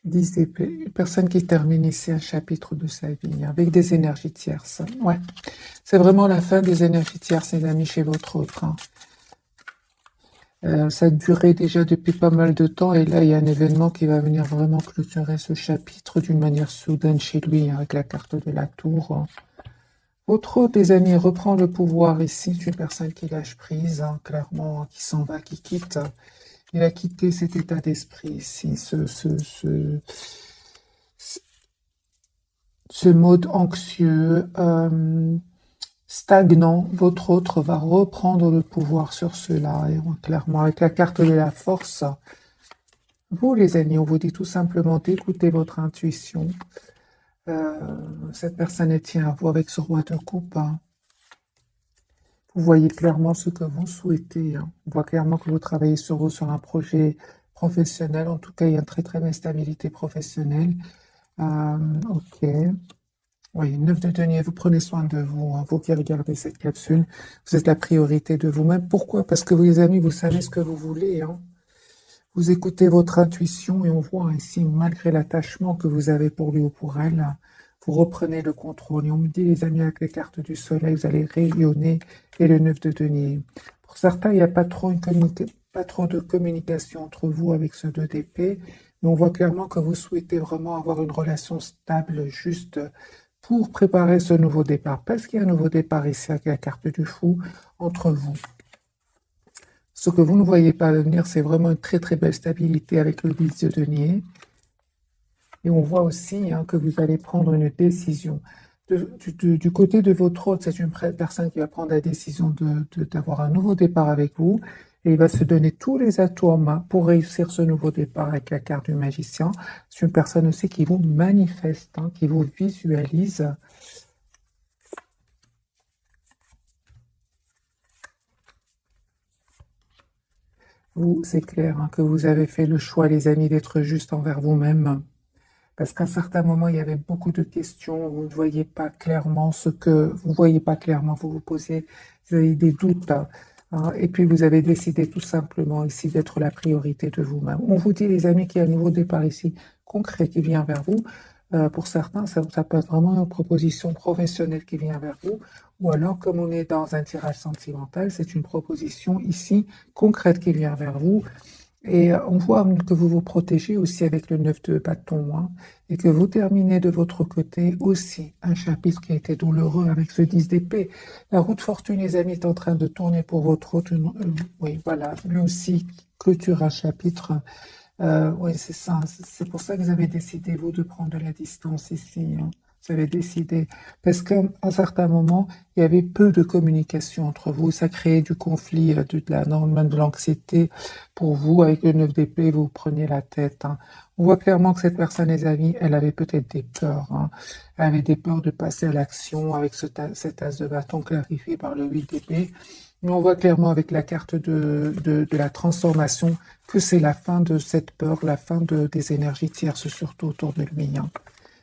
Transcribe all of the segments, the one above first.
10 épées. Une personne qui termine ici un chapitre de sa vie avec des énergies tierces. Ouais. C'est vraiment la fin des énergies tierces, les amis, chez votre autre. Ça a duré déjà depuis pas mal de temps et là, il y a un événement qui va venir vraiment clôturer ce chapitre d'une manière soudaine chez lui, avec la carte de la tour. Votre autre, les amis, reprend le pouvoir ici. C'est une personne qui lâche prise, clairement, qui s'en va, qui quitte. Il a quitté cet état d'esprit ici, ce mode anxieux, stagnant. Votre autre va reprendre le pouvoir sur cela, et clairement, avec la carte de la force. Vous, les amis, on vous dit tout simplement d'écouter votre intuition. Cette personne elle tient à vous avec ce roi de coupe. Vous voyez clairement ce que vous souhaitez. On voit clairement que vous travaillez sur vous, sur un projet professionnel. En tout cas, il y a une très très belle stabilité professionnelle. Ok. Oui, 9 de denier, vous prenez soin de vous, vous qui regardez cette capsule. Vous êtes la priorité de vous-même. Pourquoi? Parce que vous, les amis, vous savez ce que vous voulez. Vous écoutez votre intuition et on voit ici, malgré l'attachement que vous avez pour lui ou pour elle, vous reprenez le contrôle. Et on me dit, les amis, avec les cartes du soleil, vous allez rayonner et le 9 de denier. Pour certains, il n'y a pas trop, pas trop de communication entre vous avec ce 2 d'épée, mais on voit clairement que vous souhaitez vraiment avoir une relation stable, juste pour préparer ce nouveau départ. Parce qu'il y a un nouveau départ ici avec la carte du fou entre vous. Ce que vous ne voyez pas venir, c'est vraiment une très très belle stabilité avec le 10 de denier. Et on voit aussi que vous allez prendre une décision. Du côté de votre hôte, c'est une personne qui va prendre la décision d'avoir un nouveau départ avec vous. Et il va se donner tous les atouts en main pour réussir ce nouveau départ avec la carte du magicien. C'est une personne aussi qui vous manifeste, qui vous visualise. Vous, c'est clair que vous avez fait le choix, les amis, d'être juste envers vous-même. Parce qu'à un certain moment, il y avait beaucoup de questions, vous ne voyez pas clairement ce que vous voyez pas clairement, vous vous posez, vous avez des doutes, et puis vous avez décidé tout simplement ici d'être la priorité de vous-même. On vous dit, les amis, qu'il y a un nouveau départ ici concret qui vient vers vous. Pour certains, ça peut être vraiment une proposition professionnelle qui vient vers vous, ou alors, comme on est dans un tirage sentimental, c'est une proposition ici concrète qui vient vers vous. Et on voit que vous vous protégez aussi avec le 9 de bâton, et que vous terminez de votre côté aussi un chapitre qui a été douloureux avec ce 10 d'épée. La roue de fortune, les amis, est en train de tourner pour votre autre. Oui, voilà, lui aussi clôture un chapitre. Oui, c'est ça. C'est pour ça que vous avez décidé, vous, de prendre de la distance ici. Vous avez décidé. Parce qu'à un certain moment, il y avait peu de communication entre vous. Ça créait du conflit, même de l'anxiété pour vous. Avec le 9 d'épée, vous preniez la tête. On voit clairement que cette personne, les amis, elle avait peut-être des peurs. Elle avait des peurs de passer à l'action avec cet as de bâton clarifié par le 8 d'épée. Mais on voit clairement avec la carte de la transformation que c'est la fin de cette peur, la fin des énergies tierces, surtout autour de lui.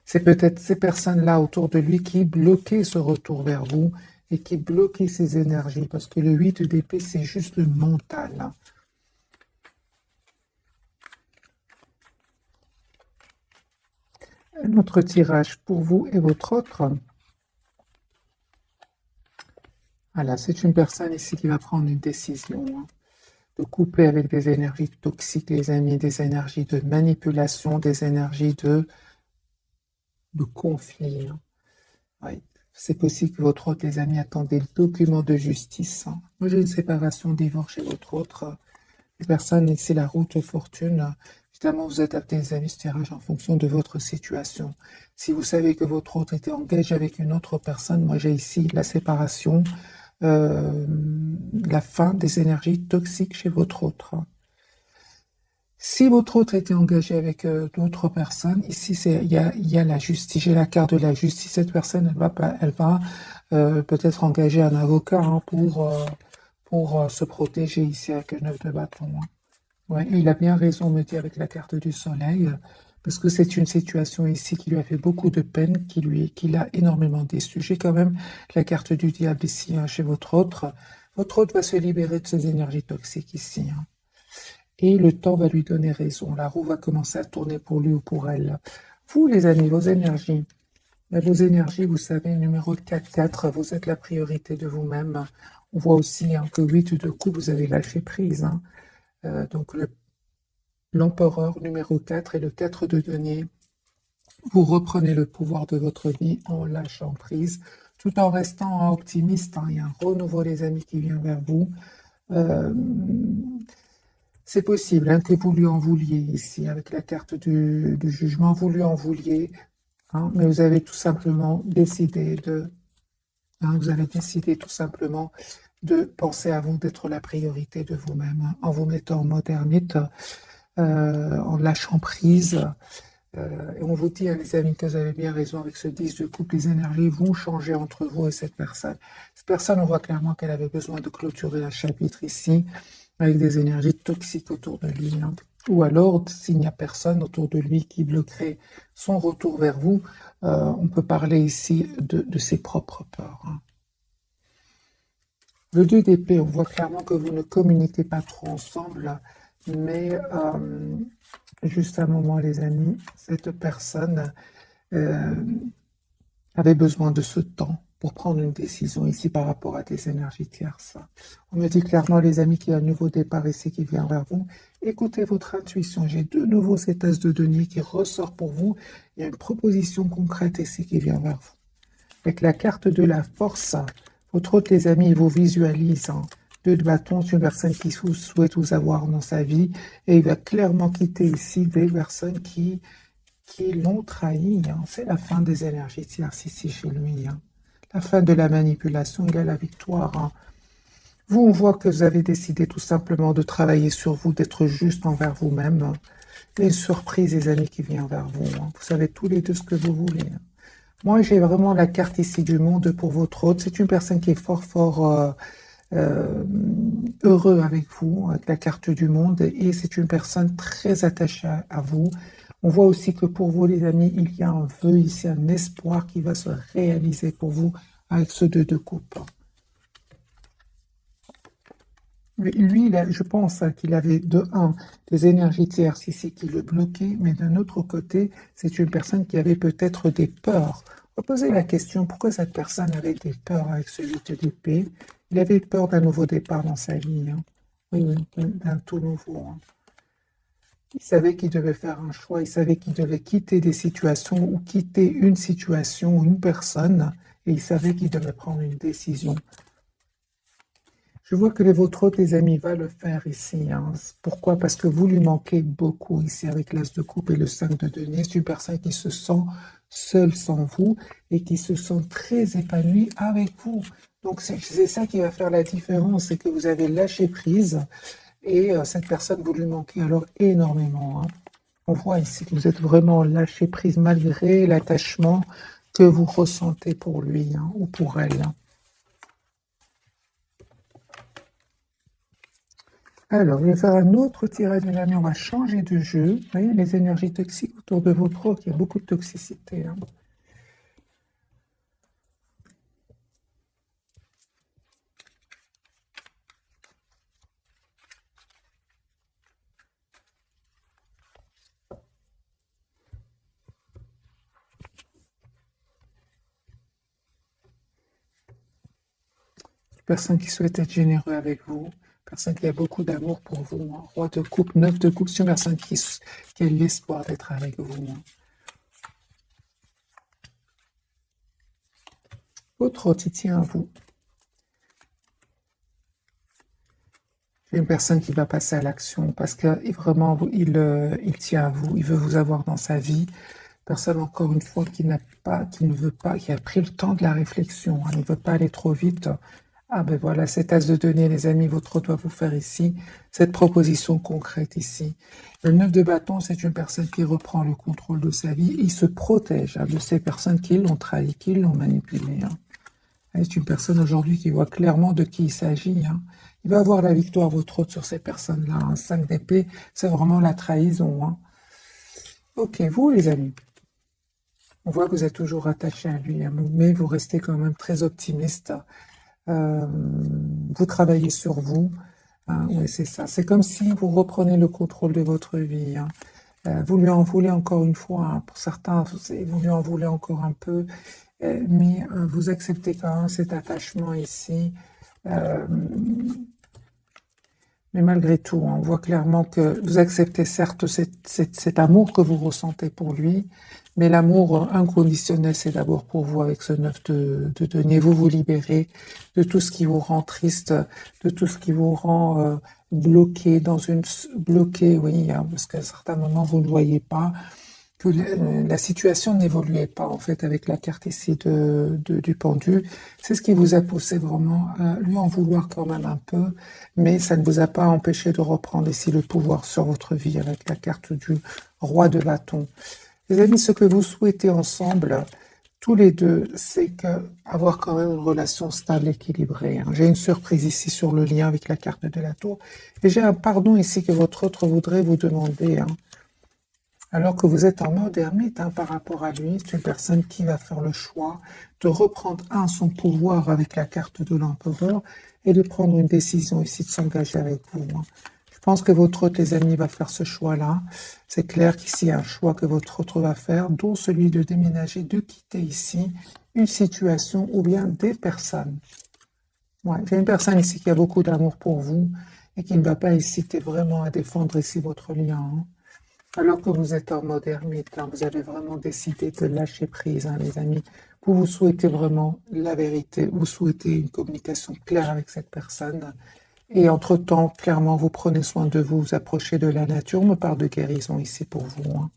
C'est peut-être ces personnes-là autour de lui qui bloquaient ce retour vers vous et qui bloquaient ces énergies, parce que le 8 d'épée, c'est juste le mental. Un autre tirage pour vous et votre autre. Voilà, c'est une personne ici qui va prendre une décision. De couper avec des énergies toxiques, les amis, des énergies de manipulation, des énergies de conflit. Oui. C'est possible que votre autre, les amis, attendez le document de justice. Moi, j'ai une séparation, divorce chez votre autre. Les personnes, c'est la route fortune. Évidemment, vous adaptez, les amis, ce tirage en fonction de votre situation. Si vous savez que votre autre était engagé avec une autre personne, moi, j'ai ici la séparation, la fin des énergies toxiques chez votre autre. Si votre autre était engagé avec d'autres personnes, ici il y a la justice, j'ai la carte de la justice. Cette personne, elle va peut-être engager un avocat pour se protéger ici avec le 9 de bâton. Ouais, et il a bien raison, me dit avec la carte du soleil, parce que c'est une situation ici qui lui a fait beaucoup de peine, qui l'a énormément déçu. J'ai quand même la carte du diable ici chez votre autre. Votre autre va se libérer de ces énergies toxiques ici. et le temps va lui donner raison. La roue va commencer à tourner pour lui ou pour elle. Vous, les amis, vos énergies. Vos énergies, vous savez, numéro 4, vous êtes la priorité de vous-même. On voit aussi que 8 de coupe, vous avez lâché prise. Donc l'empereur numéro 4 et le 4 de denier. Vous reprenez le pouvoir de votre vie en lâchant prise, tout en restant optimiste. Il y a un renouveau, les amis, qui vient vers vous. C'est possible que vous lui en vouliez ici, avec la carte du jugement, vous lui en vouliez, mais vous avez tout simplement décidé vous avez décidé tout simplement de penser à vous, d'être la priorité de vous-même, en vous mettant en mode ermite, en lâchant prise. Et on vous dit, les amis, que vous avez bien raison avec ce 10 de coupe, les énergies vont changer entre vous et cette personne. Cette personne, on voit clairement qu'elle avait besoin de clôturer un chapitre ici, avec des énergies toxiques autour de lui. Ou alors, s'il n'y a personne autour de lui qui bloquerait son retour vers vous, on peut parler ici de ses propres peurs. Le 2 d'épée, on voit clairement que vous ne communiquez pas trop ensemble, mais juste un moment, les amis, cette personne avait besoin de ce temps pour prendre une décision ici par rapport à des énergies tierces. On me dit clairement, les amis, qu'il y a un nouveau départ ici qui vient vers vous. Écoutez votre intuition. J'ai de nouveau cet as de denier qui ressort pour vous. Il y a une proposition concrète ici qui vient vers vous. Avec la carte de la force, votre autre, les amis, vous visualise. 2 de bâton, c'est une personne qui souhaite vous avoir dans sa vie. Et il va clairement quitter ici des personnes qui l'ont trahi. C'est la fin des énergies tierces ici chez lui. La fin de la manipulation, il a la victoire. Vous, on voit que vous avez décidé tout simplement de travailler sur vous, d'être juste envers vous-même. Il y a une surprise, les amis, qui vient vers vous. Vous savez tous les deux ce que vous voulez. Moi, j'ai vraiment la carte ici du monde pour votre hôte. C'est une personne qui est fort heureux avec vous, avec la carte du monde, et c'est une personne très attachée à vous. On voit aussi que pour vous, les amis, il y a un vœu ici, un espoir qui va se réaliser pour vous avec ce 2 de coupe. Lui, je pense qu'il avait de un des énergies tierces ici qui le bloquaient, mais d'un autre côté, c'est une personne qui avait peut-être des peurs. On va poser la question, pourquoi cette personne avait des peurs avec ce 8 d'épée? Il avait peur d'un nouveau départ dans sa vie. Oui, d'un tout nouveau. Il savait qu'il devait faire un choix, il savait qu'il devait quitter des situations ou quitter une situation ou une personne, et il savait qu'il devait prendre une décision. Je vois que votre autre, les amis, va le faire ici. Pourquoi? Parce que vous lui manquez beaucoup ici avec l'as de coupe et le 5 de denier. C'est une personne qui se sent seule sans vous et qui se sent très épanouie avec vous. Donc c'est ça qui va faire la différence, c'est que vous avez lâché prise et cette personne, vous lui manquez alors énormément. On voit ici que vous êtes vraiment lâché prise malgré l'attachement que vous ressentez pour lui ou pour elle. Alors, je vais faire un autre tirage de l'année. On va changer de jeu. Vous voyez, les énergies toxiques autour de votre hôte, il y a beaucoup de toxicité. Personne qui souhaite être généreux avec vous. Personne qui a beaucoup d'amour pour vous. Roi de coupe, 9 de coupe. C'est une personne qui a l'espoir d'être avec vous. Votre hôte, il tient à vous. C'est une personne qui va passer à l'action parce que vraiment, il tient à vous. Il veut vous avoir dans sa vie. Personne, encore une fois, qui ne veut pas, qui a pris le temps de la réflexion. Il ne veut pas aller trop vite. Ah ben voilà, cet as de denier, les amis, votre hôte doit vous faire ici cette proposition concrète ici. Le 9 de bâton, c'est une personne qui reprend le contrôle de sa vie. Il se protège de ces personnes qui l'ont trahi, qui l'ont manipulé. C'est une personne aujourd'hui qui voit clairement de qui il s'agit. Il va avoir la victoire, votre hôte, sur ces personnes-là. 5 d'épée, c'est vraiment la trahison. Ok, vous les amis, on voit que vous êtes toujours attaché à lui, mais vous restez quand même très optimiste. Vous travaillez sur vous. Hein, oui, c'est ça. C'est comme si vous reprenez le contrôle de votre vie. Hein. Vous lui en voulez encore une fois. Hein. Pour certains, vous lui en voulez encore un peu. Mais vous acceptez quand même cet attachement ici. Euh, mais malgré tout, hein, on voit clairement que vous acceptez certes cet amour que vous ressentez pour lui, mais l'amour inconditionnel, c'est d'abord pour vous avec ce 9 de denier. Vous vous libérez de tout ce qui vous rend triste, de tout ce qui vous rend bloqué bloqué, oui, hein, parce qu'à certains moments, vous ne voyez pas que la situation n'évoluait pas en fait avec la carte ici du pendu. C'est ce qui vous a poussé vraiment à lui en vouloir quand même un peu, mais ça ne vous a pas empêché de reprendre ici le pouvoir sur votre vie avec la carte du roi de bâton. Les amis, ce que vous souhaitez ensemble, tous les deux, c'est avoir quand même une relation stable, équilibrée. Hein. J'ai une surprise ici sur le lien avec la carte de la tour, et j'ai un pardon ici que votre autre voudrait vous demander. Hein. Alors que vous êtes en mode ermite hein, par rapport à lui, c'est une personne qui va faire le choix de reprendre son pouvoir avec la carte de l'empereur et de prendre une décision ici de s'engager avec vous. Hein. Je pense que votre autre, les amis, va faire ce choix-là. C'est clair qu'ici, il y a un choix que votre autre va faire, dont celui de déménager, de quitter ici une situation ou bien des personnes. Ouais, j'ai une personne ici qui a beaucoup d'amour pour vous et qui ne va pas hésiter vraiment à défendre ici votre lien. Hein. Alors que vous êtes en mode ermite, hein, vous avez vraiment décidé de lâcher prise, hein, les amis. Vous souhaitez vraiment la vérité, vous souhaitez une communication claire avec cette personne. Et entre-temps, clairement, vous prenez soin de vous, vous approchez de la nature. On me parle de guérison ici pour vous. Hein.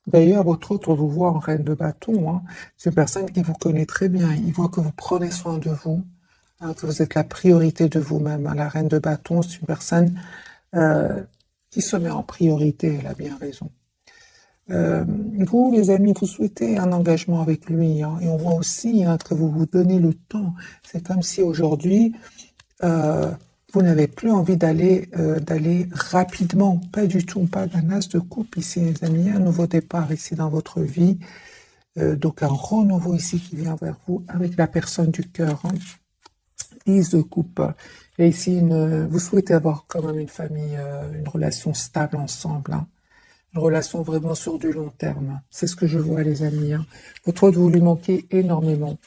D'ailleurs, votre autre vous voit en reine de bâton. Hein. C'est une personne qui vous connaît très bien. Il voit que vous prenez soin de vous, hein, que vous êtes la priorité de vous-même. Hein. La reine de bâton, c'est une personne euh, qui se met en priorité, elle a bien raison. Vous, les amis, vous souhaitez un engagement avec lui, hein, et on voit aussi hein, que vous vous donnez le temps. C'est comme si aujourd'hui, euh, vous n'avez plus envie d'aller rapidement, pas du tout, pas d'un as de coupe ici, les amis, un nouveau départ ici dans votre vie, donc un renouveau ici qui vient vers vous avec la personne du cœur, hein, 10 de coupe. Et ici, vous souhaitez avoir quand même une famille, une relation stable ensemble, hein. Une relation vraiment sur du long terme. C'est ce que je vois, les amis. Hein. Votre autre, vous lui manquez énormément.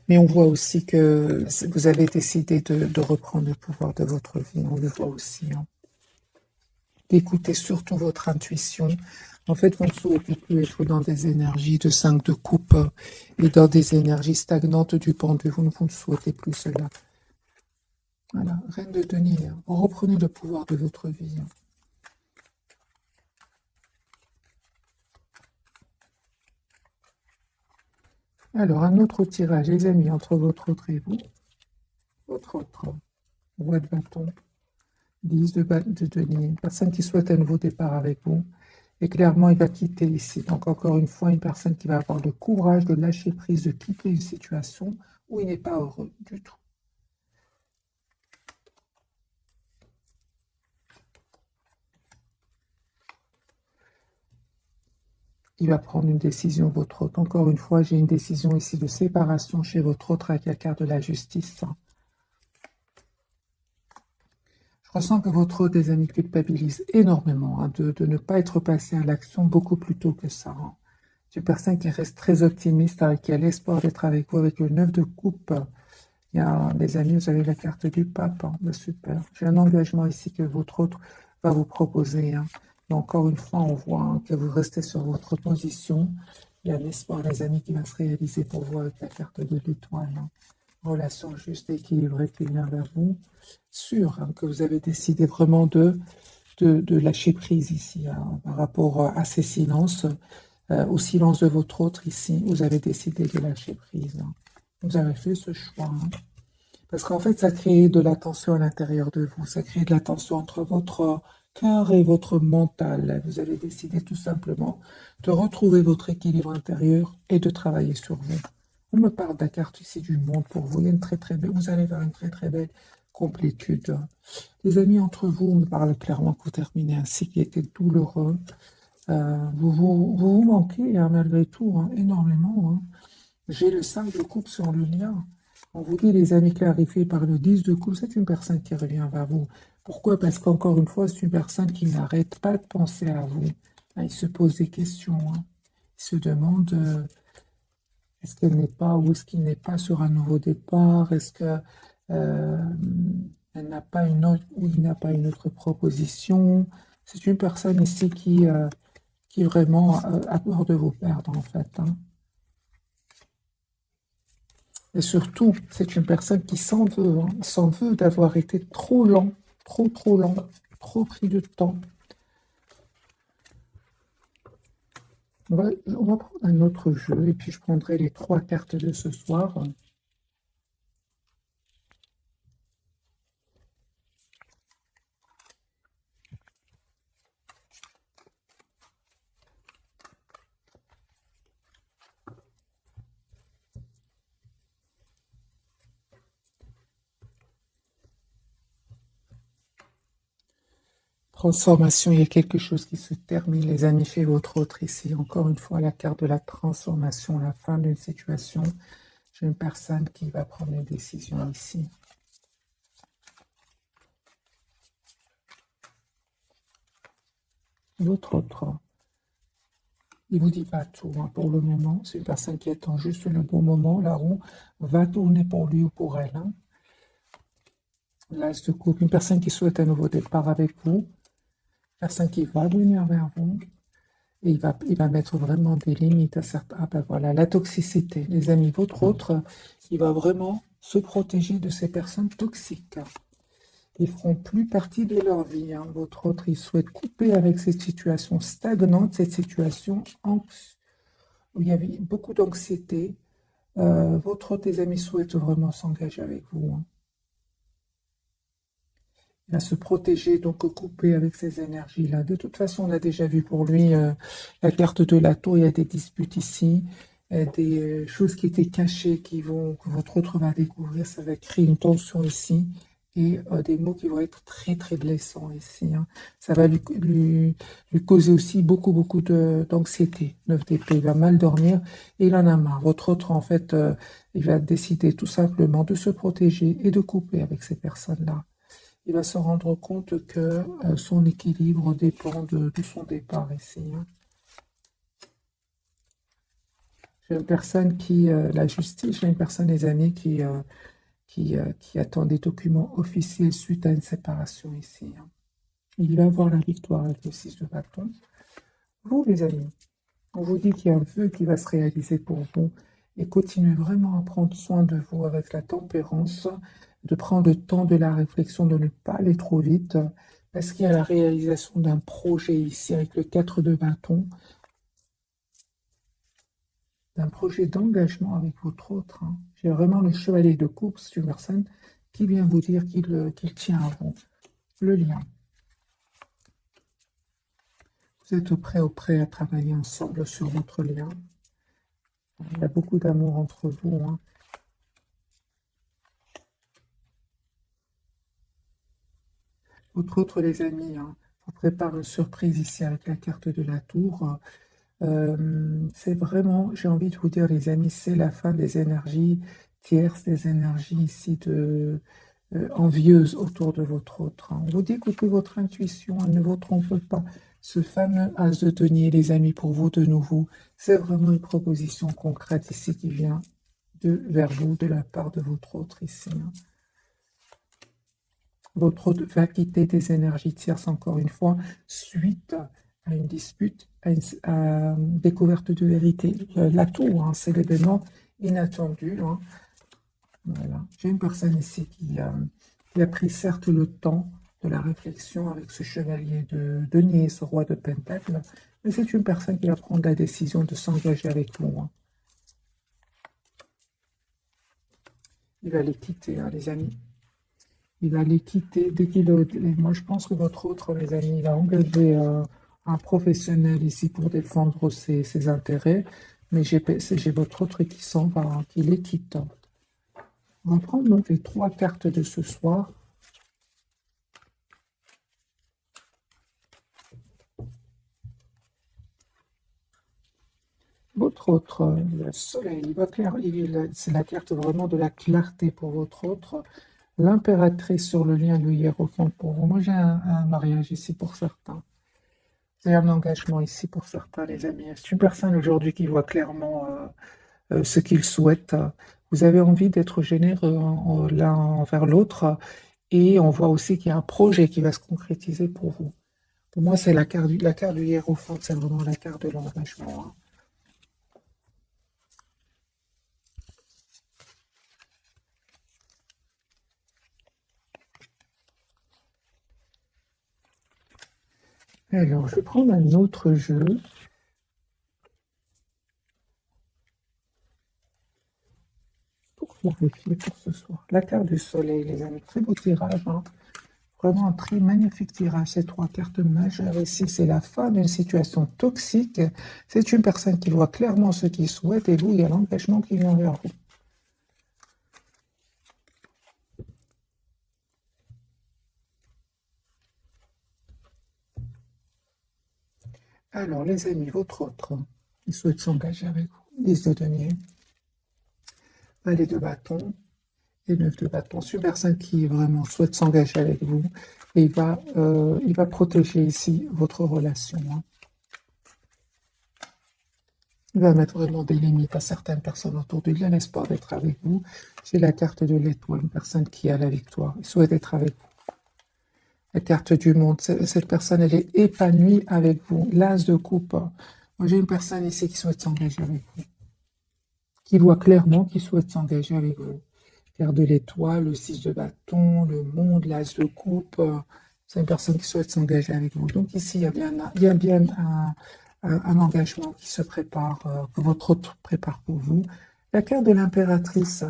Mais on voit aussi que vous avez décidé de reprendre le pouvoir de votre vie. On le voit aussi. Hein. Écoutez surtout votre intuition. En fait, vous ne souhaitez plus être dans des énergies de 5 de coupe et dans des énergies stagnantes du pendu. Vous ne souhaitez plus cela. Voilà, reine de denier. Hein. Reprenez le pouvoir de votre vie. Hein. Alors, un autre tirage, les amis, entre votre autre et vous. Votre autre roi de bâton, 10 de denier, une personne qui souhaite un nouveau départ avec vous. Et clairement, il va quitter ici. Donc, encore une fois, une personne qui va avoir le courage de lâcher prise, de quitter une situation où il n'est pas heureux du tout. Il va prendre une décision, votre autre. Encore une fois, j'ai une décision ici de séparation chez votre autre avec la carte de la justice. Je ressens que votre autre, des amis, culpabilise énormément hein, de ne pas être passé à l'action beaucoup plus tôt que ça. Hein. C'est une personne qui reste très optimiste, hein, qui a l'espoir d'être avec vous avec le 9 de coupe. Il y a, les amis, vous avez la carte du pape. Hein, super. J'ai un engagement ici que votre autre va vous proposer. Hein. Mais encore une fois, on voit hein, que vous restez sur votre position. Il y a l'espoir, les amis, qui va se réaliser pour vous avec la carte de l'étoile. Hein. Relation juste et équilibrée qui vient vers vous. Sûr hein, que vous avez décidé vraiment de lâcher prise ici hein, par rapport à ces silences. Au silence de votre autre ici, vous avez décidé de lâcher prise. Hein. Vous avez fait ce choix. Hein. Parce qu'en fait, ça crée de la tension à l'intérieur de vous. Ça crée de la tension entre votre cœur et votre mental. Vous avez décidé tout simplement de retrouver votre équilibre intérieur et de travailler sur vous. On me parle de la carte ici du monde pour vous. Il y a une très très belle, vous allez vers une très très belle complétude. Les amis entre vous, on me parle clairement que vous terminez un cycle qui était douloureux. Vous manquez hein, malgré tout hein, énormément. Hein. J'ai le 5 de coupe sur le lien. On vous dit, les amis clarifiés par le 10 de coupe, c'est une personne qui revient vers vous. Pourquoi? Parce qu'encore une fois, c'est une personne qui n'arrête pas de penser à vous. Il se pose des questions. Il se demande est-ce qu'elle n'est pas ou est-ce qu'il n'est pas sur un nouveau départ? Est-ce que euh, elle n'a pas une autre ou il n'a pas une autre proposition? C'est une personne ici qui vraiment a peur de vous perdre en fait. Et surtout, c'est une personne qui s'en veut d'avoir été trop lent, trop lent, trop pris de temps. On va prendre un autre jeu et puis je prendrai les 3 cartes de ce soir. Transformation, il y a quelque chose qui se termine, les amis, chez votre autre ici. Encore une fois, la carte de la transformation, la fin d'une situation. J'ai une personne qui va prendre une décision ici. Votre autre, il vous dit pas tout pour le moment. C'est une personne qui attend juste le bon moment. La roue va tourner pour lui ou pour elle. L'as de coupe, une personne qui souhaite un nouveau départ avec vous. Une personne qui va venir vers vous. Et il va mettre vraiment des limites à certains. Ah ben voilà, la toxicité. Les amis, votre autre, il va vraiment se protéger de ces personnes toxiques. Ils ne feront plus partie de leur vie. Votre autre, il souhaite couper avec cette situation stagnante, cette situation où il y avait beaucoup d'anxiété. Votre autre, les amis, souhaite vraiment s'engager avec vous. Il va se protéger, donc couper avec ces énergies-là. De toute façon, on a déjà vu pour lui la carte de la tour. Il y a des disputes ici, des choses qui étaient cachées que votre autre va découvrir. Ça va créer une tension ici et des mots qui vont être très très blessants ici. Ça va lui causer aussi beaucoup d'anxiété. 9 d'épée, il va mal dormir et il en a marre. Votre autre, en fait, il va décider tout simplement de se protéger et de couper avec ces personnes-là. Il va se rendre compte que son équilibre dépend de son départ ici. J'ai une personne la justice, j'ai une personne, les amis, qui attend des documents officiels suite à une séparation ici. Il va avoir la victoire avec le 6 de bâton. Vous, les amis, on vous dit qu'il y a un vœu qui va se réaliser pour vous et continuez vraiment à prendre soin de vous avec la tempérance, de prendre le temps de la réflexion, de ne pas aller trop vite, parce qu'il y a la réalisation d'un projet ici avec le 4 de bâton, d'un projet d'engagement avec votre autre. J'ai vraiment le chevalier de coupe, c'est une personne qui vient vous dire qu'il tient à vous. Le lien. Vous êtes prêt à travailler ensemble sur votre lien. Il y a beaucoup d'amour entre vous. Votre autre, les amis, vous prépare une surprise ici avec la carte de la tour. C'est vraiment, j'ai envie de vous dire, les amis, c'est la fin des énergies tierces, des énergies ici envieuses autour de votre autre. On vous dit écoutez votre intuition, elle ne vous trompe pas. Ce fameux as de denier, les amis, pour vous de nouveau, c'est vraiment une proposition concrète ici qui vient vers vous de la part de votre autre ici. Votre autre va quitter des énergies tierces encore une fois, suite à une dispute, à une découverte de vérité. La tour, c'est l'événement inattendu. Voilà. J'ai une personne ici qui a pris certes le temps de la réflexion avec ce chevalier de denier, ce roi de pentacle, mais c'est une personne qui va prendre la décision de s'engager avec vous. Il va les quitter, les amis. Il va les quitter dès qu'il est. Moi, je pense que votre autre, les amis, il a engagé un professionnel ici pour défendre ses intérêts, mais j'ai votre autre qui s'en va, qui les quitte. On va prendre donc les 3 cartes de ce soir. votre autre, le soleil, il va clair, c'est la carte vraiment de la clarté pour votre autre. L'impératrice sur le lien, le hiérophante pour vous. Moi, j'ai un mariage ici pour certains. J'ai un engagement ici pour certains, les amis. C'est une personne aujourd'hui qui voit clairement ce qu'il souhaite. Vous avez envie d'être généreux l'un envers l'autre. Et on voit aussi qu'il y a un projet qui va se concrétiser pour vous. Pour moi, c'est la carte du hiérophante, c'est vraiment la carte de l'engagement, hein. Alors, je vais prendre un autre jeu. Pour clarifier pour ce soir. La carte du soleil, les amis. Très beau tirage, hein. Vraiment un très magnifique tirage. Ces trois cartes majeures ici, c'est la fin d'une situation toxique. C'est une personne qui voit clairement ce qu'il souhaite et vous, il y a l'engagement qui vient vers vous. Alors, les amis, votre autre, il souhaite s'engager avec vous. 10 de denier, valet de bâton et 9 de bâton. C'est une personne qui vraiment souhaite s'engager avec vous et il va protéger ici votre relation, hein. Il va mettre vraiment des limites à certaines personnes autour de lui. Il a l'espoir d'être avec vous. J'ai la carte de l'étoile, une personne qui a la victoire. Il souhaite être avec vous. La carte du monde, cette personne, elle est épanouie avec vous. L'as de coupe. Moi, j'ai une personne ici qui souhaite s'engager avec vous. Qui voit clairement qu'il souhaite s'engager avec vous. Carte de l'étoile, le 6 de bâton, le monde, l'as de coupe. C'est une personne qui souhaite s'engager avec vous. Donc ici, il y a bien un engagement qui se prépare, que votre autre prépare pour vous. La carte de l'impératrice,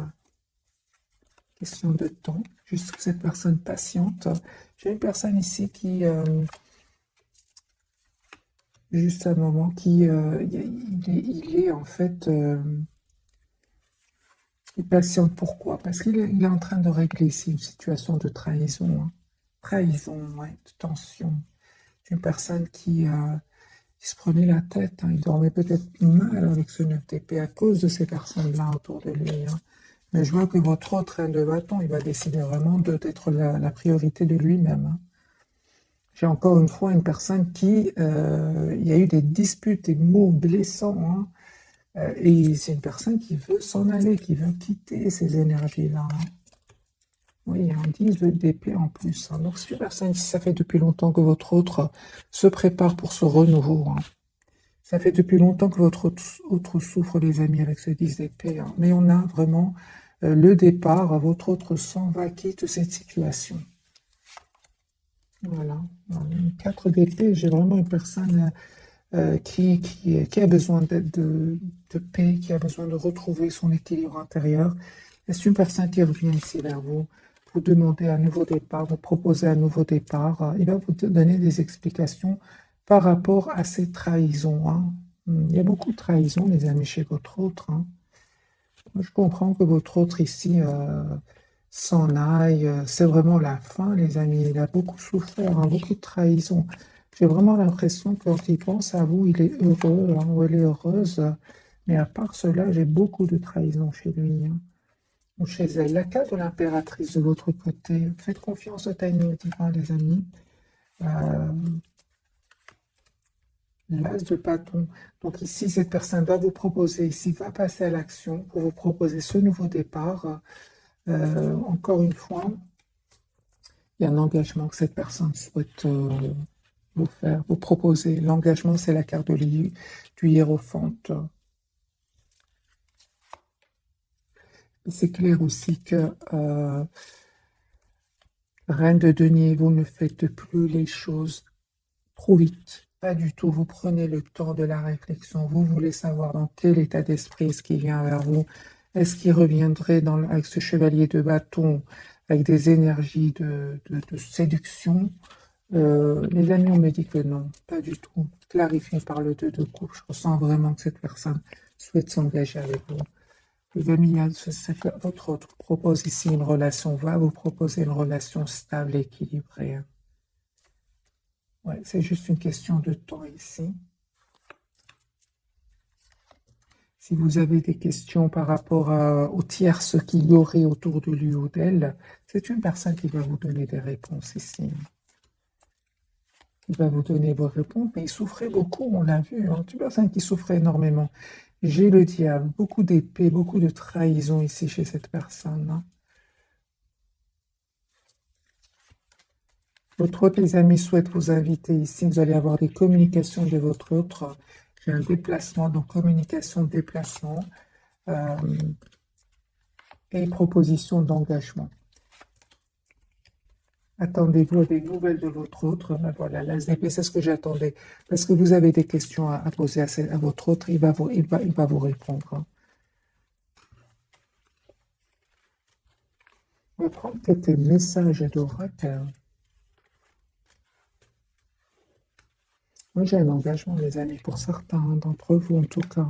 question de temps, juste que cette personne patiente. J'ai une personne ici qui, juste un moment, qui, il est en fait, il patiente. Pourquoi? Parce qu'il est en train de régler ici une situation de trahison, hein. Trahison, ouais, de tension. Une personne qui se prenait la tête, hein. Il dormait peut-être mal avec ce 9 d'épée à cause de ces personnes-là autour de lui, hein. Mais je vois que votre autre reine de bâton, il va décider vraiment d'être la priorité de lui-même, hein. J'ai encore une fois une personne qui, il y a eu des disputes, des mots blessants, hein. Et c'est une personne qui veut s'en aller, qui veut quitter ces énergies-là, hein. Oui, il y a un 10 d'épée en plus, hein. Donc, c'est une personne, si ça fait depuis longtemps que votre autre se prépare pour ce renouveau, hein. Ça fait depuis longtemps que votre autre souffre, les amis, avec ce 10 d'épée, hein. Mais on a vraiment le départ, votre autre s'en va, quitte cette situation. Voilà. 4 d'épée, j'ai vraiment une personne qui a besoin de paix, qui a besoin de retrouver son équilibre intérieur. C'est une personne qui revient ici vers vous, vous demander un nouveau départ, vous proposer un nouveau départ. Il va vous donner des explications par rapport à ces trahisons, hein. Il y a beaucoup de trahisons, les amis, chez votre autre, hein. Je comprends que votre autre ici s'en aille. C'est vraiment la fin, les amis. Il a beaucoup souffert, hein, beaucoup de trahisons. J'ai vraiment l'impression que quand il pense à vous, il est heureux, hein, ou elle est heureuse. Mais à part cela, j'ai beaucoup de trahisons chez lui, hein, ou chez elle. La carte de l'impératrice de l'autre côté. Faites confiance au timing divin, les amis. Euh, L'as de bâton. Donc ici, cette personne va vous proposer, ici, va passer à l'action pour vous proposer ce nouveau départ. Encore une fois, il y a un engagement que cette personne souhaite vous faire, vous proposer. L'engagement, c'est la carte du hiérophante. C'est clair aussi que Reine de denier, vous ne faites plus les choses trop vite. Pas du tout. Vous prenez le temps de la réflexion. Vous voulez savoir dans quel état d'esprit est-ce qu'il vient vers vous. Est-ce qu'il reviendrait avec ce chevalier de bâton, avec des énergies de séduction? Les amis, on me dit que non, pas du tout. Clarifié par le 2 de coupe, je ressens vraiment que cette personne souhaite s'engager avec vous. Les amis, votre autre propose ici une relation, va vous proposer une relation stable et équilibrée, hein. Ouais, c'est juste une question de temps ici. Si vous avez des questions par rapport aux tierces qu'il y aurait autour de lui ou d'elle, c'est une personne qui va vous donner des réponses ici. Il va vous donner vos réponses, mais il souffrait beaucoup, on l'a vu, hein. C'est une personne qui souffrait énormément. J'ai le diable, beaucoup d'épée, beaucoup de trahison ici chez cette personne, hein. Votre autre, les amis, souhaite vous inviter ici. Vous allez avoir des communications de votre autre. J'ai un déplacement, donc communication, déplacement et proposition d'engagement. Attendez-vous à des nouvelles de votre autre. Ben voilà, l'as d'épée, c'est ce que j'attendais. Parce que vous avez des questions à poser à votre autre, il va vous répondre, hein. On va prendre quelques messages d'oracle. Moi, j'ai un engagement, les amis, pour certains d'entre vous, en tout cas.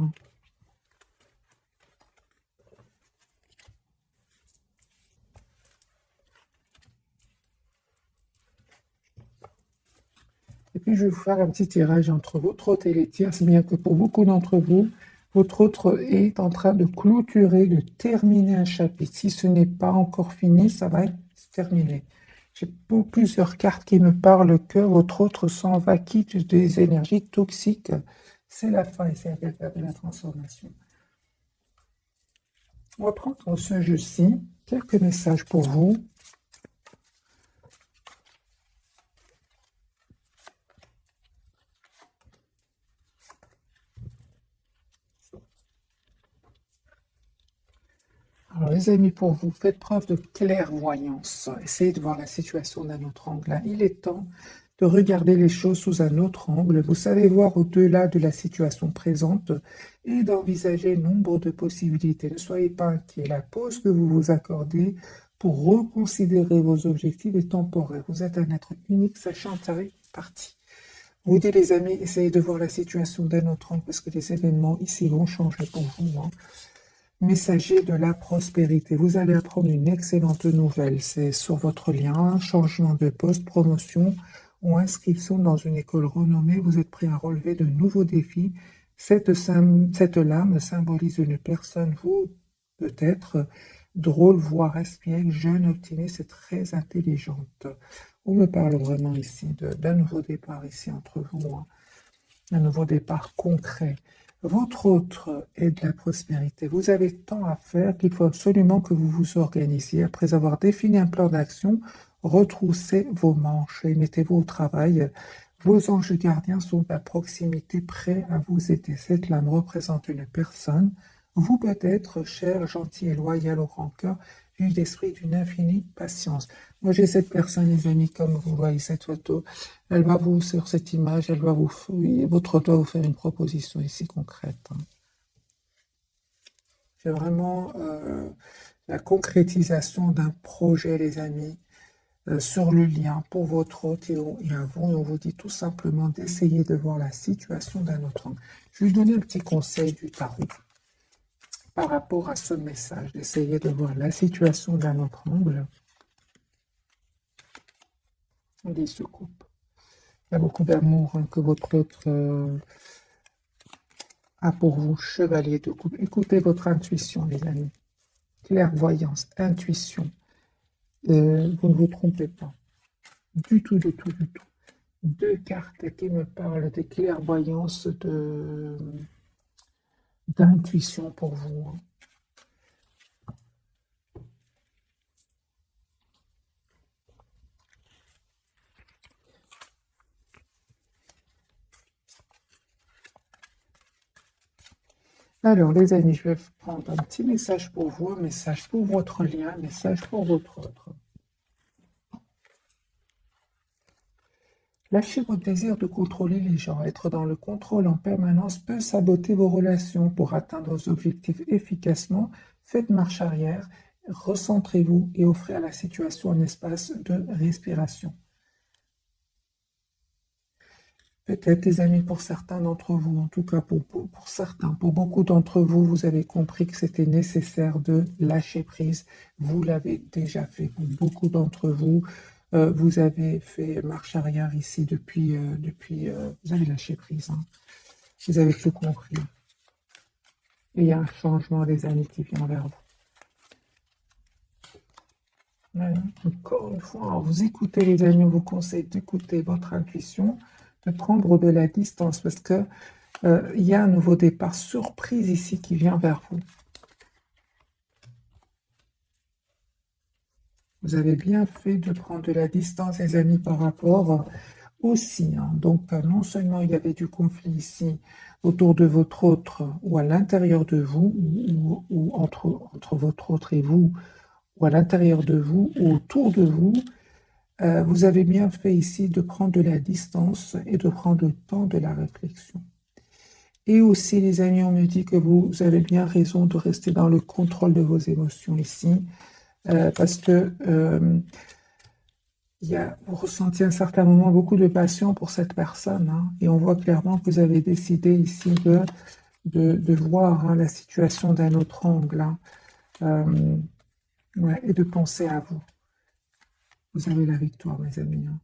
Et puis, je vais vous faire un petit tirage entre votre autre et les tiers, si bien que pour beaucoup d'entre vous, votre autre est en train de clôturer, de terminer un chapitre. Si ce n'est pas encore fini, ça va être terminé. J'ai plusieurs cartes qui me parlent que votre autre s'en va, quitte des énergies toxiques. C'est la fin et c'est la transformation. On va prendre ce jeu-ci, quelques messages pour vous. Alors les amis, pour vous, faites preuve de clairvoyance. Essayez de voir la situation d'un autre angle. Il est temps de regarder les choses sous un autre angle. Vous savez voir au-delà de la situation présente et d'envisager nombre de possibilités. Ne soyez pas inquiets. La pause que vous vous accordez pour reconsidérer vos objectifs est temporaire. Vous êtes un être unique, sachant que ça est parti. Vous dites les amis, essayez de voir la situation d'un autre angle parce que les événements ici vont changer pour vous, hein. Messager de la prospérité. Vous allez apprendre une excellente nouvelle. C'est sur votre lien, changement de poste, promotion ou inscription dans une école renommée. Vous êtes prêt à relever de nouveaux défis. Cette lame symbolise une personne, vous, peut-être, drôle, voire espiègle, jeune, optimiste et très intelligente. On me parle vraiment ici d'un nouveau départ ici entre vous, hein. Un nouveau départ concret. Votre autre est de la prospérité. Vous avez tant à faire qu'il faut absolument que vous vous organisiez. Après avoir défini un plan d'action, retroussez vos manches et mettez-vous au travail. Vos anges gardiens sont à proximité, prêts à vous aider. Cette lame représente une personne. Vous peut-être, cher, gentil et loyal au grand cœur, vu d'esprit d'une infinie patience. Moi, j'ai cette personne, les amis, comme vous voyez cette photo. Elle va vous, sur cette image, elle va vous, votre doigt vous faire une proposition ici concrète, hein. C'est vraiment la concrétisation d'un projet, les amis, sur le lien pour votre hôte et à vous. Et on vous dit tout simplement d'essayer de voir la situation d'un autre angle. Je vais vous donner un petit conseil du tarot par rapport à ce message, d'essayer de voir la situation d'un autre angle. On se coupe. Il y a beaucoup d'amour, hein, que votre autre a pour vous, chevalier de coupe. Écoutez votre intuition, les amis. Clairvoyance, intuition. Vous ne vous trompez pas. Du tout, du tout, du tout. Deux cartes qui me parlent de clairvoyance, d'intuition pour vous, hein. Alors, les amis, je vais prendre un petit message pour vous, un message pour votre lien, un message pour votre autre. Lâchez votre désir de contrôler les gens. Être dans le contrôle en permanence peut saboter vos relations. Pour atteindre vos objectifs efficacement, faites marche arrière, recentrez-vous et offrez à la situation un espace de respiration. Peut-être, les amis, pour certains d'entre vous, en tout cas pour certains, pour beaucoup d'entre vous, vous avez compris que c'était nécessaire de lâcher prise. Vous l'avez déjà fait pour beaucoup d'entre vous. Vous avez fait marche arrière ici depuis, vous avez lâché prise, hein. Vous avez tout compris. Et il y a un changement des amis qui vient vers vous. Ouais. Encore une fois, vous écoutez les amis, on vous conseille d'écouter votre intuition, de prendre de la distance parce que il y a un nouveau départ surprise ici qui vient vers vous. Vous avez bien fait de prendre de la distance, les amis, par rapport aussi. Hein. Donc, non seulement il y avait du conflit ici autour de votre autre ou à l'intérieur de vous, ou entre votre autre et vous, ou à l'intérieur de vous, ou autour de vous, vous avez bien fait ici de prendre de la distance et de prendre le temps de la réflexion. Et aussi, les amis, on me dit que vous avez bien raison de rester dans le contrôle de vos émotions ici, parce que vous ressentiez à un certain moment beaucoup de passion pour cette personne, hein, et on voit clairement que vous avez décidé ici de voir hein, la situation d'un autre angle, hein, ouais, et de penser à vous. Vous avez la victoire, mes amis. Hein.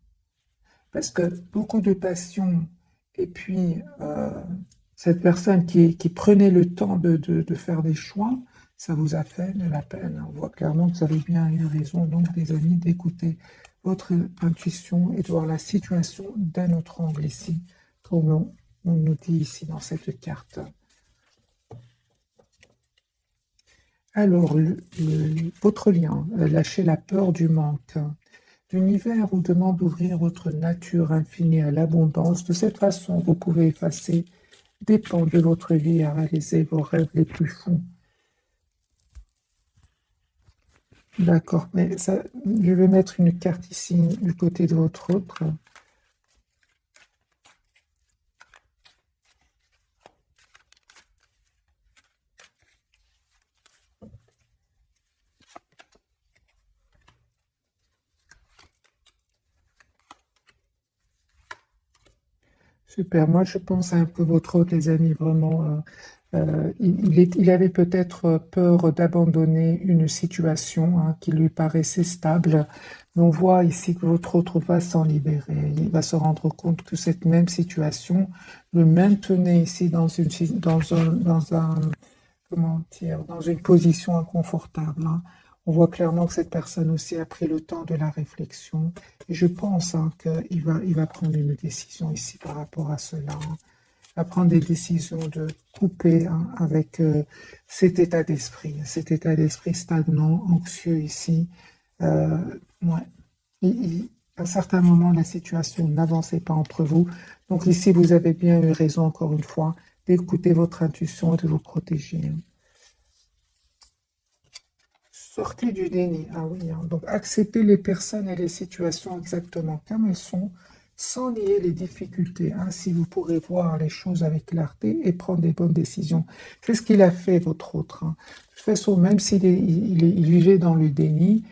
Parce que beaucoup de passion, et puis cette personne qui prenait le temps de faire des choix, ça vous a fait de la peine. On voit clairement que vous avez bien eu raison, donc, les amis, d'écouter votre intuition et de voir la situation d'un autre angle ici, comme on nous dit ici dans cette carte. Alors, votre lien, lâchez la peur du manque. L'univers vous demande d'ouvrir votre nature infinie à l'abondance. De cette façon, vous pouvez effacer des pans de votre vie et réaliser vos rêves les plus fous. D'accord, mais ça, je vais mettre une carte ici du côté de votre autre. Super, moi je pense un peu votre autre, les amis, vraiment. Il avait peut-être peur d'abandonner une situation hein, qui lui paraissait stable, mais on voit ici que votre autre va s'en libérer. Il va se rendre compte que cette même situation le maintenait ici comment dire, dans une position inconfortable. Hein. On voit clairement que cette personne aussi a pris le temps de la réflexion. Et je pense hein, il va prendre une décision ici par rapport à cela. Hein. Il va prendre des décisions de couper hein, avec cet état d'esprit stagnant, anxieux ici. Euh, ouais. À un certain moment, la situation n'avançait pas entre vous. Donc ici, vous avez bien eu raison, encore une fois, d'écouter votre intuition et de vous protéger. Hein. Sortez du déni. Ah oui, hein. Donc acceptez les personnes et les situations exactement comme elles sont, sans nier les difficultés. Ainsi, vous pourrez voir les choses avec clarté et prendre des bonnes décisions. C'est ce qu'il a fait, votre autre. Hein. De toute façon, même il vivait dans le déni,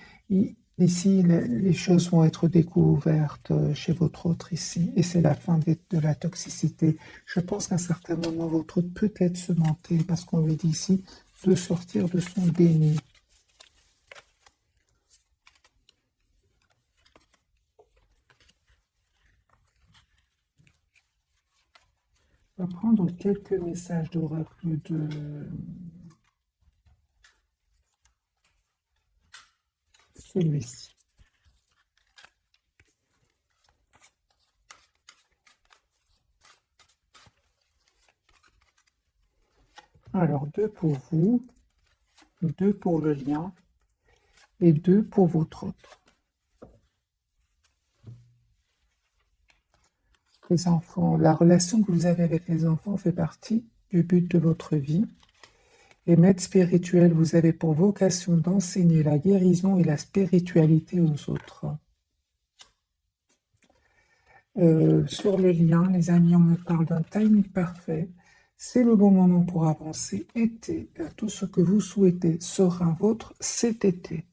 ici, les choses vont être découvertes chez votre autre ici. Et c'est la fin de la toxicité. Je pense qu'à un certain moment, votre autre peut-être se mentait, parce qu'on lui dit ici de sortir de son déni. On va prendre quelques messages d'oracle de celui-ci. Alors, 2 pour vous, 2 pour le lien et 2 pour votre autre. Les enfants, la relation que vous avez avec les enfants fait partie du but de votre vie. Et maître spirituel, vous avez pour vocation d'enseigner la guérison et la spiritualité aux autres. Sur le lien, les amis, on me parle d'un timing parfait. C'est le bon moment pour avancer. Été, tout ce que vous souhaitez sera vôtre cet été.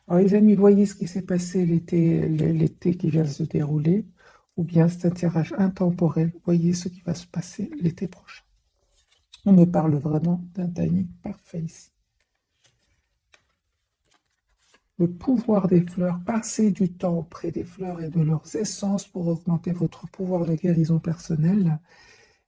Alors les amis, voyez ce qui s'est passé l'été qui vient de se dérouler, ou bien c'est un tirage intemporel. Voyez ce qui va se passer l'été prochain. On me parle vraiment d'un timing parfait ici. Le pouvoir des fleurs, passez du temps auprès des fleurs et de leurs essences pour augmenter votre pouvoir de guérison personnelle.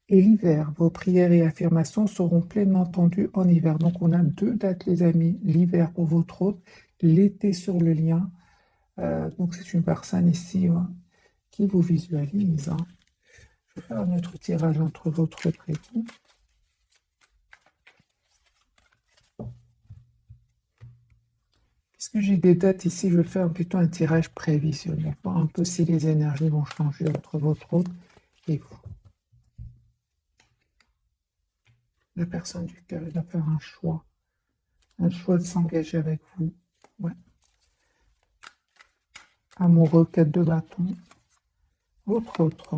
Et l'hiver, vos prières et affirmations seront pleinement entendues en hiver. Donc on a deux dates, les amis. L'hiver pour votre hôte, l'été sur le lien. Donc c'est une personne ici qui vous visualise, hein. Je vais faire un autre tirage entre votre prénom. Puisque j'ai des dates ici, je vais faire plutôt un tirage prévisionnel, voir un peu si les énergies vont changer entre votre hôte et vous. La personne du cœur, il va faire un choix de s'engager avec vous. Ouais. Amoureux, 4 de bâton. Votre autre.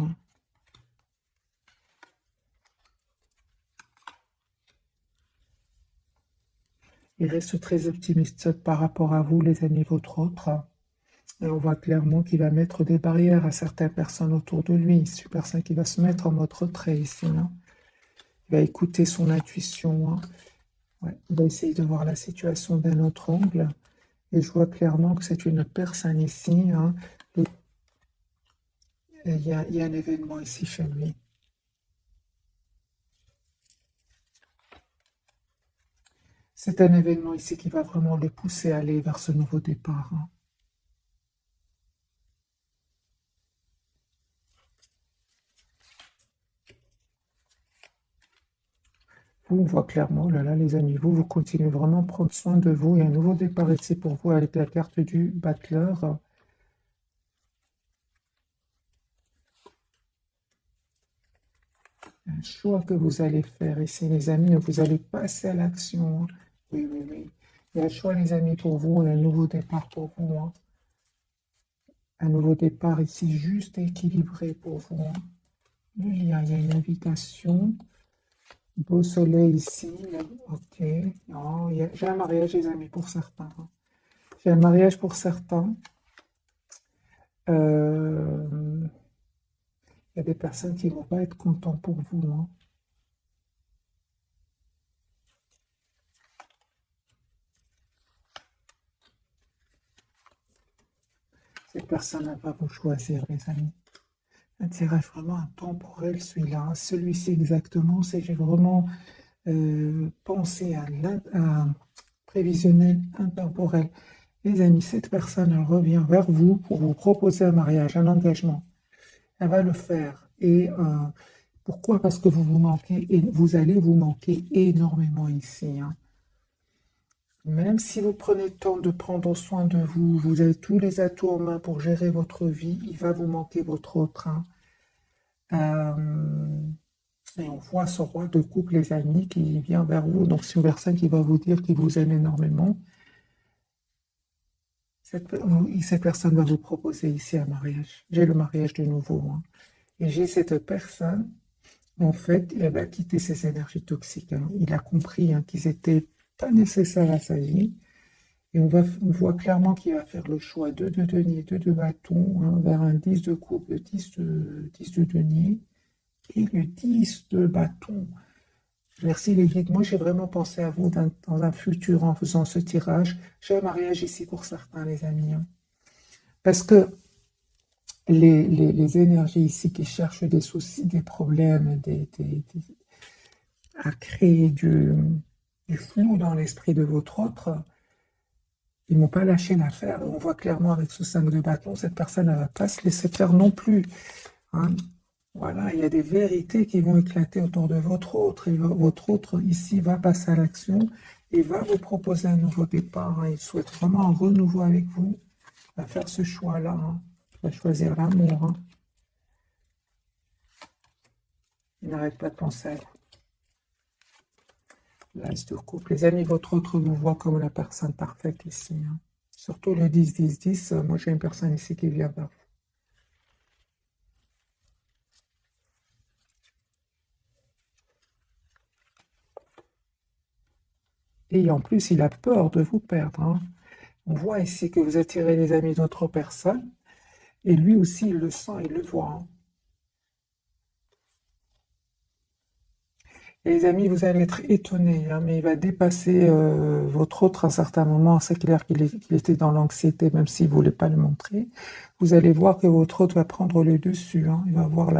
Il reste très optimiste par rapport à vous, les amis, votre autre. Et on voit clairement qu'il va mettre des barrières à certaines personnes autour de lui. C'est une personne qui va se mettre en mode retrait ici, hein. Il va écouter son intuition, hein. Ouais. Il va essayer de voir la situation d'un autre angle. Et je vois clairement que c'est une personne ici, hein. Il y a un événement ici chez lui. C'est un événement ici qui va vraiment le pousser à aller vers ce nouveau départ, hein. Vous, on voit clairement, là, les amis, vous continuez vraiment à prendre soin de vous. Il y a un nouveau départ ici pour vous avec la carte du battleur. Un choix que vous allez faire ici, les amis, vous allez passer à l'action, hein. Oui, oui, oui. Il y a un choix, les amis, pour vous, et un nouveau départ pour vous, hein. Un nouveau départ ici, juste et équilibré pour vous, hein. Le lien, il y a une invitation. Beau soleil ici. Ok. Non, j'ai un mariage, les amis, pour certains, hein. J'ai un mariage pour certains. Il y a des personnes qui ne vont pas être contentes pour vous, hein. Cette personne va vous choisir, les amis. Un tirage vraiment intemporel, celui-là. Celui-ci exactement, c'est j'ai vraiment pensé à prévisionnel intemporel. Les amis, cette personne, elle revient vers vous pour vous proposer un mariage, un engagement. Elle va le faire. Et pourquoi? Parce que vous vous manquez et vous allez vous manquer énormément ici, hein. Même si vous prenez le temps de prendre soin de vous, vous avez tous les atouts en main pour gérer votre vie, il va vous manquer votre autre, hein. Et on voit ce roi de coupe, les amis, qui vient vers vous. Donc, c'est une personne qui va vous dire qu'il vous aime énormément. Cette personne va vous proposer ici un mariage. J'ai le mariage de nouveau, hein. Et j'ai cette personne, en fait, elle va quitter ses énergies toxiques, hein. Il a compris, hein, qu'ils n'étaient pas nécessaires à sa vie. Et on voit clairement qu'il va faire le choix de denier, de bâton, hein, vers un 10 de coupe, le 10 de denier et le 10 de bâton. Merci les guides. Moi, j'ai vraiment pensé à vous dans un futur en faisant ce tirage. J'ai un mariage ici pour certains, les amis, hein. Parce que les énergies ici qui cherchent des soucis, des problèmes, à créer du flou dans l'esprit de votre autre, ils n'ont pas lâché l'affaire. On voit clairement avec ce 5 de bâton, cette personne ne va pas se laisser faire non plus, hein. Voilà, il y a des vérités qui vont éclater autour de votre autre. Et votre autre, ici, va passer à l'action et va vous proposer un nouveau départ, hein. Il souhaite vraiment un renouveau avec vous. Il va faire ce choix-là, hein. Il va choisir l'amour, hein. Il n'arrête pas de penser à vous. L'as de coupe. Les amis, votre autre vous voit comme la personne parfaite ici, hein. Surtout le 10-10-10. Moi, j'ai une personne ici qui vient vers vous. Et en plus, il a peur de vous perdre, hein. On voit ici que vous attirez les amis d'autres personnes. Et lui aussi, il le sent, il le voit, hein. Et les amis, vous allez être étonnés, hein, mais il va dépasser votre autre à un certain moment. C'est clair qu'il était dans l'anxiété, même s'il ne voulait pas le montrer. Vous allez voir que votre autre va prendre le dessus, hein. Il va avoir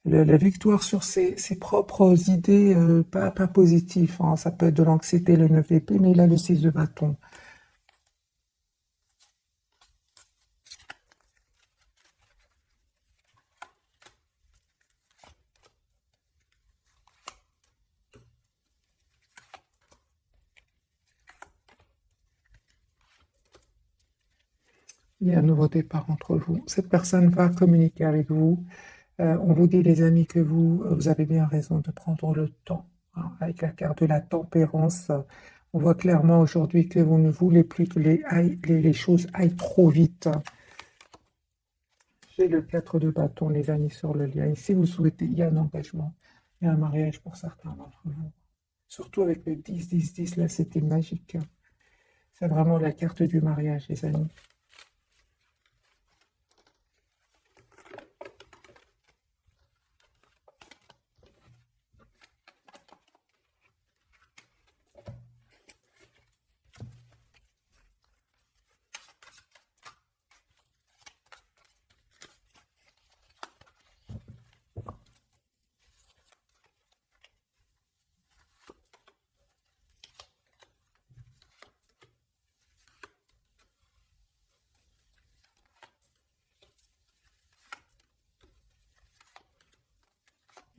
La victoire sur ses propres idées, pas positives, hein. Ça peut être de l'anxiété, le 9 d'épée, mais il a le 6 de bâton. Il y a un nouveau départ entre vous. Cette personne va communiquer avec vous. On vous dit, les amis, que vous avez bien raison de prendre le temps, hein. Avec la carte de la tempérance, on voit clairement aujourd'hui que vous ne voulez plus que les choses aillent trop vite. J'ai le 4 de bâton, les amis, sur le lien. Ici, vous souhaitez, il y a un engagement, il y a un mariage pour certains d'entre vous. Surtout avec le 10-10-10, là, c'était magique. C'est vraiment la carte du mariage, les amis.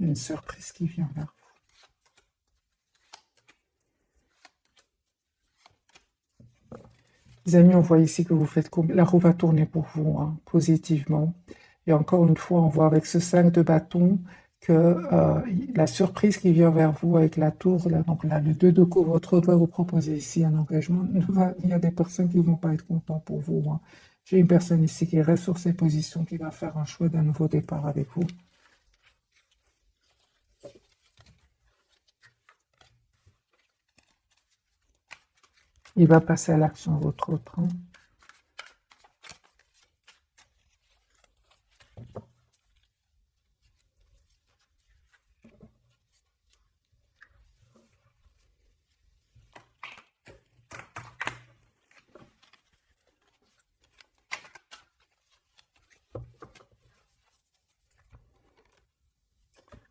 Une surprise qui vient vers vous. Les amis, on voit ici que vous faites comme la roue va tourner pour vous, hein, positivement. Et encore une fois, on voit avec ce 5 de bâton que la surprise qui vient vers vous avec la tour, là, donc là, le 2 de coupe, votre autre va vous proposer ici un engagement. Il y a des personnes qui ne vont pas être contentes pour vous, hein. J'ai une personne ici qui reste sur ses positions, qui va faire un choix d'un nouveau départ avec vous. Il va passer à l'action, votre autre, hein.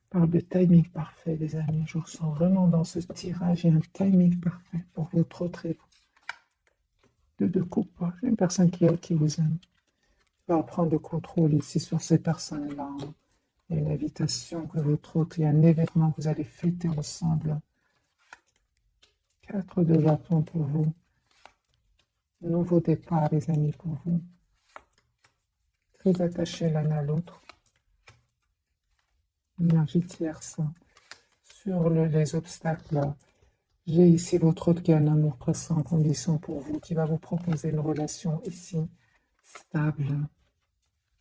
Parle de timing parfait, les amis. Je ressens vraiment dans ce tirage, il y a un timing parfait pour votre autre et vous. De coupe. J'ai une personne qui vous aime. Va prendre le contrôle ici sur ces personnes-là, hein. Il y a une invitation que votre autre, il y a un événement que vous allez fêter ensemble. 4 de bâton pour vous. Nouveau départ, les amis, pour vous. Très attachés l'un à l'autre. Énergie tierce. Sur les obstacles, j'ai ici votre autre qui a un amour pressant en condition pour vous, qui va vous proposer une relation ici stable.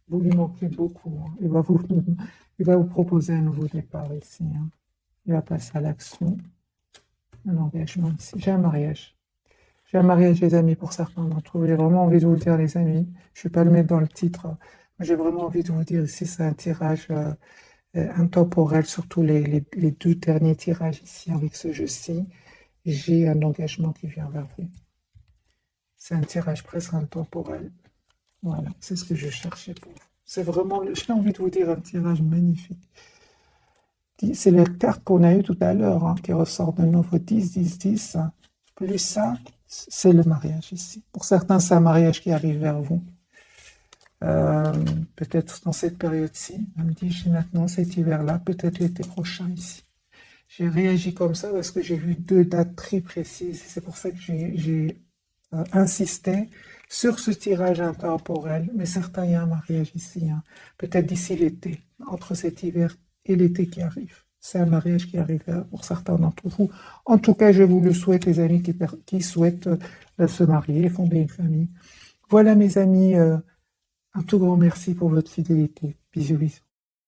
Vous lui manquez beaucoup, hein. Il va vous proposer un nouveau départ ici, hein. Il va passer à l'action. Un engagement ici. J'ai un mariage. J'ai un mariage, les amis, pour certains d'entre vous. J'ai vraiment envie de vous dire, les amis, je ne vais pas le mettre dans le titre, mais j'ai vraiment envie de vous dire ici, c'est un tirage intemporel, surtout les 2 derniers tirages ici avec ce jeu-ci. J'ai un engagement qui vient vers vous. C'est un tirage presque intemporel. Voilà, c'est ce que je cherchais pour vous. C'est vraiment, j'ai envie de vous dire, un tirage magnifique. C'est la carte qu'on a eue tout à l'heure, hein, qui ressort de nouveau 10-10-10. Plus ça, c'est le mariage ici. Pour certains, c'est un mariage qui arrive vers vous. Peut-être dans cette période-ci, elle me dit, j'ai maintenant cet hiver-là, peut-être l'été prochain ici. J'ai réagi comme ça parce que j'ai vu 2 dates très précises. C'est pour ça que j'ai insisté sur ce tirage intemporel. Mais certains, il y a un mariage ici, hein. Peut-être d'ici l'été, entre cet hiver et l'été qui arrive. C'est un mariage qui arrive pour certains d'entre vous. En tout cas, je vous le souhaite, les amis qui souhaitent se marier, fonder une famille. Voilà, mes amis, un tout grand merci pour votre fidélité. Bisous, bisous.